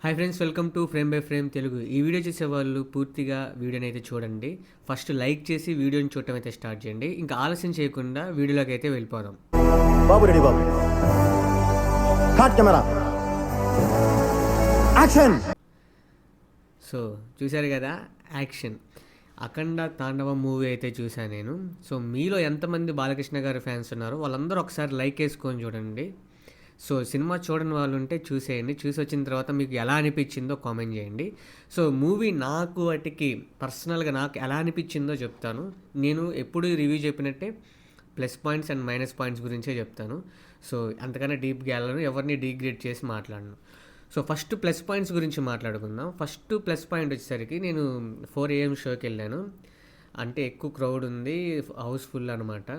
Hi friends, welcome to frame by frame Telugu. ఈ video చేసేవాళ్ళు పూర్తిగా వీడియోని అయితే చూడండి. ఫస్ట్ లైక్ చేసి వీడియోని చూడటం అయితే స్టార్ట్ చేయండి. ఇంకా ఆలస్యం చేయకుండా వీడియోలోకి అయితే వెళ్ళిపోదాం. బాబు రెడీ బాబు. Cut camera action. సో చూశారు కదా, యాక్షన్. అఖండ తాండవం మూవీ అయితే చూశాను నేను. సో మీలో ఎంతమంది బాలకృష్ణ గారి ఫ్యాన్స్ ఉన్నారో వాళ్ళందరూ ఒకసారి లైక్ వేసుకొని చూడండి. సో సినిమా చూడని వాళ్ళు ఉంటే చూసేయండి. చూసి వచ్చిన తర్వాత మీకు ఎలా అనిపించిందో కామెంట్ చేయండి. సో మూవీ నాకు వాటికి పర్సనల్గా నాకు ఎలా అనిపించిందో చెప్తాను. నేను ఎప్పుడు రివ్యూ చెప్పినట్టే plus points and minus points గురించే చెప్తాను. సో అంతకన్నా డీప్గా వెళ్ళను, ఎవరిని డీగ్రేడ్ చేసి మాట్లాడను. సో ఫస్ట్ ప్లస్ పాయింట్స్ గురించి మాట్లాడుకుందాం. ఫస్ట్ ప్లస్ పాయింట్ వచ్చేసరికి నేను 4 AM షోకి వెళ్ళాను. అంటే ఎక్కువ క్రౌడ్ ఉంది, హౌస్ఫుల్ అనమాట.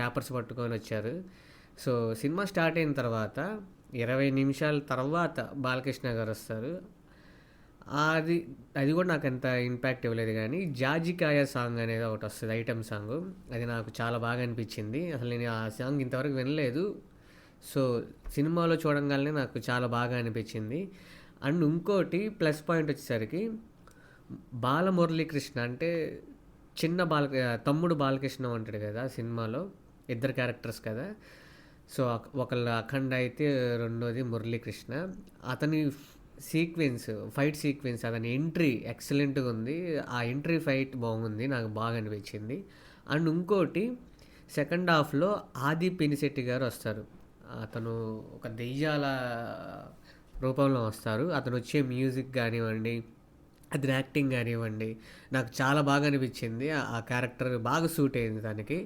పేపర్స్ పట్టుకొని వచ్చారు. సో సినిమా స్టార్ట్ అయిన తర్వాత 20 నిమిషాల తర్వాత బాలకృష్ణ గారు వస్తారు. అది అది కూడా నాకు అంత ఇంపాక్ట్ ఇవ్వలేదు. కానీ జాజికాయ సాంగ్ అనేది ఒకటి వస్తుంది, ఐటమ్ సాంగ్. అది నాకు చాలా బాగా అనిపించింది. అసలు నేను ఆ సాంగ్ ఇంతవరకు వినలేదు. సో సినిమాలో చూడంగానే నాకు చాలా బాగా అనిపించింది. అండ్ ఇంకోటి ప్లస్ పాయింట్ వచ్చేసరికి బాలమురళీకృష్ణ, అంటే తమ్ముడు బాలకృష్ణ ఉంటాడు కదా సినిమాలో, ఇద్దరు క్యారెక్టర్స్ కదా. సో ఒకళ్ళ అఖండ అయితే, రెండోది మురళీకృష్ణ. అతని ఫైట్ సీక్వెన్స్, అతని ఎంట్రీ ఎక్సలెంట్గా ఉంది. ఆ ఎంట్రీ ఫైట్ బాగుంది, నాకు బాగా అనిపించింది. అండ్ ఇంకోటి సెకండ్ హాఫ్లో ఆది పినిశెట్టి గారు వస్తారు. అతను ఒక దెయ్యాల రూపంలో వస్తారు. అతను వచ్చే మ్యూజిక్ కానివ్వండి, అతని యాక్టింగ్ కానివ్వండి, నాకు చాలా బాగా అనిపించింది. ఆ క్యారెక్టర్ బాగా సూట్ అయింది దానికి.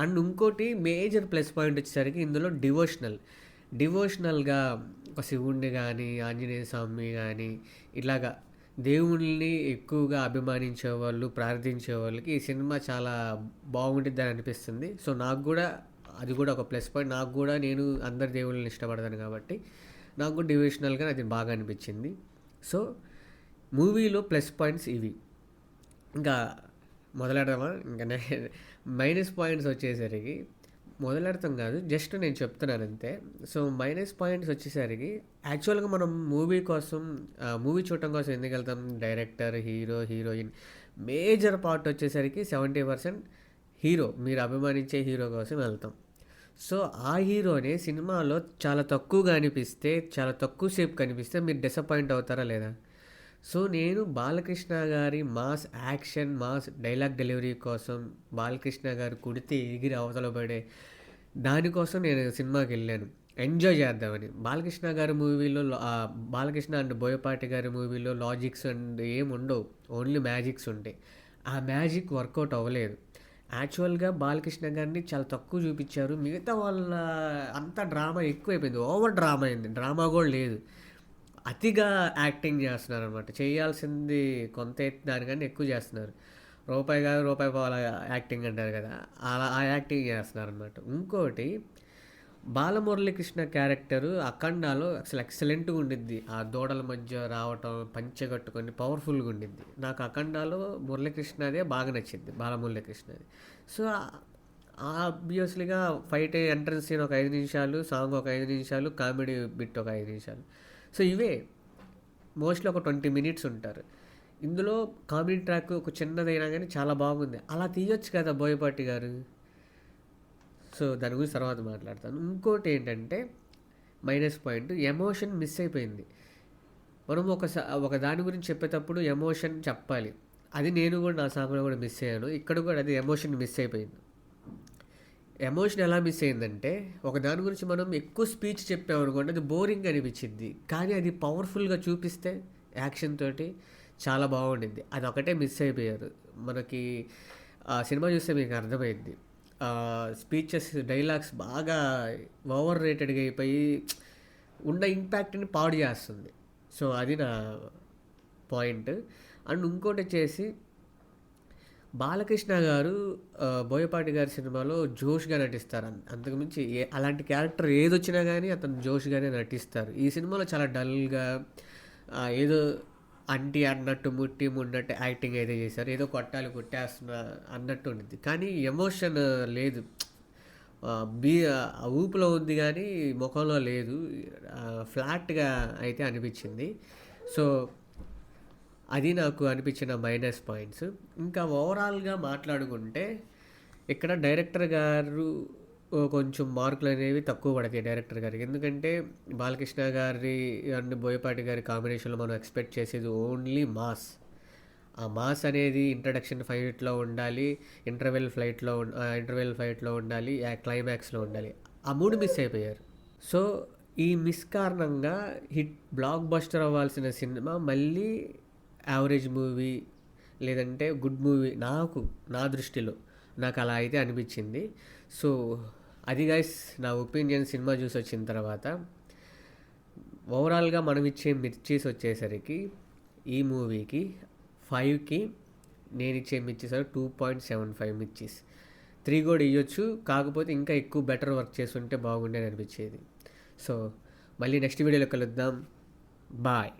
అండ్ ఇంకోటి మేజర్ ప్లస్ పాయింట్ వచ్చేసరికి ఇందులో డివోషనల్గా ఒక శివుణ్ణి కానీ, ఆంజనేయ స్వామి కానీ, ఇలాగా దేవుళ్ళని ఎక్కువగా అభిమానించే వాళ్ళు, ప్రార్థించే వాళ్ళకి ఈ సినిమా చాలా బాగుంటుంది అని అనిపిస్తుంది. సో నాకు కూడా అది కూడా ఒక ప్లస్ పాయింట్. నాకు కూడా, నేను అందరి దేవుళ్ళని ఇష్టపడతాను కాబట్టి నాకు కూడా డివోషనల్గా అది బాగా అనిపించింది. సో మూవీలో ప్లస్ పాయింట్స్ ఇవి. ఇంకా మొదలెడదామా? ఇంకా మైనస్ పాయింట్స్ వచ్చేసరికి మొదలెడతాం కాదు, జస్ట్ నేను చెప్తున్నాను అంతే. సో మైనస్ పాయింట్స్ వచ్చేసరికి యాక్చువల్గా మనం మూవీ చూడటం కోసం ఎందుకు వెళ్తాం? Director, hero, heroine, major part వచ్చేసరికి 70% హీరో, మీరు అభిమానించే హీరో కోసం వెళ్తాం. సో ఆ హీరోనే సినిమాలో చాలా తక్కువగా అనిపిస్తే, చాలా తక్కువ సేపు కనిపిస్తే మీరు డిసప్పాయింట్ అవుతారా లేదా? సో నేను బాలకృష్ణ గారి mass action, mass dialogue delivery కోసం, బాలకృష్ణ గారు కుడితే ఎగిరి అవతల పడే దానికోసం నేను సినిమాకి వెళ్ళాను, ఎంజాయ్ చేద్దామని. బాలకృష్ణ గారి మూవీలో బాలకృష్ణ అండ్ బోయపాటి గారి మూవీలో లాజిక్స్ అండ్ ఏమి ఉండవు, ఓన్లీ మ్యాజిక్స్ ఉంటాయి. ఆ మ్యాజిక్ వర్కౌట్ అవ్వలేదు. యాక్చువల్గా బాలకృష్ణ గారిని చాలా తక్కువ చూపించారు. మిగతా వాళ్ళ అంతా డ్రామా ఎక్కువైపోయింది, ఓవర్ డ్రామా అయింది. డ్రామా కూడా లేదు, అతిగా యాక్టింగ్ చేస్తున్నారు అనమాట. చేయాల్సింది కొంత దానికన్నా ఎక్కువ చేస్తున్నారు. రూపాయి కాదు రూపాయి పోవాల యాక్టింగ్ అంటారు కదా, అలా ఆ యాక్టింగ్ చేస్తున్నారు అనమాట. ఇంకోటి బాలమురళీకృష్ణ క్యారెక్టరు అఖండాలో అసలు ఎక్సలెంట్గా ఉండిద్ది. ఆ దూడల మధ్య రావటం, పంచె కట్టుకొని పవర్ఫుల్గా ఉండిద్ది. నాకు అఖండాలో మురళీకృష్ణదే బాగా నచ్చింది, బాలమురళీకృష్ణది. సో ఆబ్వియస్లీగా ఫైట్ ఎంట్రన్స్ సీన్ ఒక 5 నిమిషాలు, సాంగ్ ఒక 5 నిమిషాలు, కామెడీ బిట్ ఒక 5 నిమిషాలు. సో ఇవే మోస్ట్లీ ఒక 20 minutes ఉంటారు. ఇందులో కామెడీ ట్రాక్ ఒక చిన్నదైనా కానీ చాలా బాగుంది. అలా తీయొచ్చు కదా బోయపాటి గారు. సో దాని గురించి తర్వాత మాట్లాడతాను. ఇంకోటి ఏంటంటే మైనస్ పాయింట్, ఎమోషన్ మిస్ అయిపోయింది. మనం ఒక దాని గురించి చెప్పేటప్పుడు ఎమోషన్ చెప్పాలి. అది నేను కూడా నా సాంగ్లో కూడా మిస్ అయ్యాను. ఇక్కడ కూడా అది ఎమోషన్ మిస్ అయిపోయింది. ఎమోషన్ ఎలా మిస్ అయిందంటే, ఒక దాని గురించి మనం ఎక్కువ స్పీచ్ చెప్పామనుకోండి, అది బోరింగ్ అనిపించింది. కానీ అది పవర్ఫుల్గా చూపిస్తే యాక్షన్ తోటి చాలా బాగుండింది. అది ఒకటే మిస్ అయిపోయారు. మనకి ఆ సినిమా చూస్తే మీకు అర్థమైంది. స్పీచెస్, డైలాగ్స్ బాగా ఓవర్ రేటెడ్గా అయిపోయి ఉన్న ఇంపాక్ట్ని పాడు చేస్తుంది. సో అది నా పాయింట్. అండ్ ఇంకోటి వచ్చేసి బాలకృష్ణ గారు బోయపాటి గారి సినిమాలో జోష్గా నటిస్తారు. అంతకుమించి అలాంటి క్యారెక్టర్ ఏదొచ్చినా కానీ అతను జోష్గానే నటిస్తారు. ఈ సినిమాలో చాలా డల్గా, ఏదో అంటి అన్నట్టు, ముట్టి మున్నట్టు యాక్టింగ్ అయితే చేశారు. ఏదో కొట్టాలి, కొట్టేస్తున్నా అన్నట్టు ఉండింది. కానీ ఎమోషన్ లేదు. ఆ ఊపులో ఉంది కానీ ముఖంలో లేదు. ఫ్లాట్‌గా అయితే అనిపించింది. సో, అది నాకు అనిపించిన మైనస్ పాయింట్స్. ఇంకా ఓవరాల్‌గా మాట్లాడుకుంటే ఇక్కడ డైరెక్టర్ గారు కొంచెం మార్కులనేవి తక్కువ పడతాయి డైరెక్టర్ గారికి. ఎందుకంటే బాలకృష్ణ గారి అండ్ బోయపాటి గారి కాంబినేషన్‌లో మనం ఎక్స్‌పెక్ట్ చేసేది ఓన్లీ మాస్. ఆ మాస్ అనేది ఇంట్రడక్షన్ ఫైట్‌లో ఉండాలి. ఇంటర్వెల్ ఫైట్‌లో ఉండాలి. క్లైమాక్స్‌లో ఉండాలి. ఆ 3 మిస్ అయిపోయారు. సో, ఈ మిస్ కారణంగా బ్లాక్ బస్టర్ అవ్వాల్సిన సినిమా మళ్ళీ యావరేజ్ మూవీ లేదంటే గుడ్ మూవీ నా దృష్టిలో నాకలా అయితే అనిపించింది. సో, అది గైస్ నా ఒపీనియన్ సినిమా చూసొచ్చిన తర్వాత. ఓవరాల్‌గా మనం ఇచ్చే మిర్చీస్ వచ్చేసరికి ఈ మూవీకి 5కి నేనిచ్చే మిర్చీస్ 2.75 మిర్చీస్. 3 కూడా ఇయ్యొచ్చు. కాకపోతే ఇంకా ఎక్కువ బెటర్ వర్క్ చేసుంటే బాగుండేది అనిపించేది. సో, మళ్ళీ నెక్స్ట్ వీడియోలో కలుద్దాం. బాయ్.